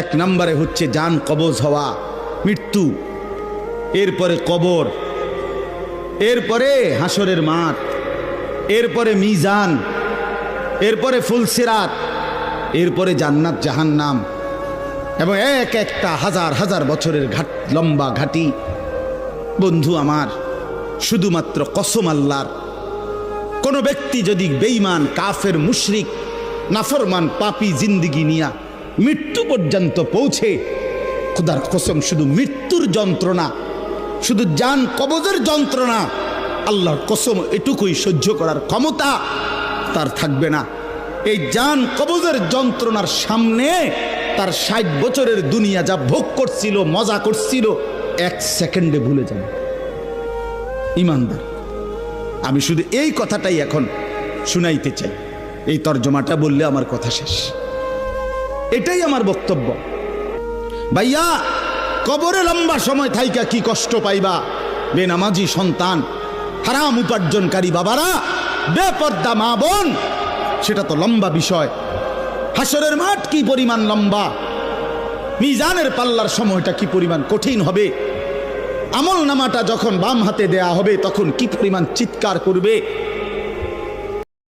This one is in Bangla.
এক নম্বরে হচ্ছে জান কবজ হওয়া, মৃত্যু, এরপরে কবর, এরপরে হাসরের মাঠ, এরপরে মিজান, এরপরে ফুলসিরাত, এরপরে জান্নাত জাহান্নাম, এবং এক একটা হাজার হাজার বছরের লম্বা ঘাটি। বন্ধু আমার, শুধুমাত্র কসম আল্লাহর, কোন ব্যক্তি যদি বেঈমান, কাফের, মুশরিক, নাফরমান, পাপী জিন্দিগি নিয়া মৃত্যু পর্যন্ত পৌঁছে, খোদার কসম শুধু মৃত্যুর যন্ত্রণা, শুধু জান কবজের যন্ত্রণা, আল্লাহর কসম এটুকুই সহ্য করার ক্ষমতা তার থাকবে না। এই জান কবজের যন্ত্রণার সামনে তার 60 বছরের দুনিয়া যা ভোগ করছিল, মজা করছিল, 1 সেকেন্ডে ভুলে যাবে। ইমানদার, আমি শুধু এই কথাটাই এখন শুনাইতে চাই। এই তর্জমাটা বললে আমার কথা শেষ। এটাই আমার বক্তব্য। ভাইয়া, কবরে লম্বা সময় থাইকা কি কষ্ট পাইবা? বেনামাজি সন্তান, হারাম উপার্জনকারী বাবারা, বেপর্দা মা বোন, সেটা তো লম্বা বিষয়। হাসরের মাঠ কি পরিমাণ লম্বা, মিজানের পাল্লার সময়টা কি পরিমাণ কঠিন হবে, আমল নামাটা যখন বাম হাতে দেয়া হবে তখন কি পরিমাণ চিৎকার করবে,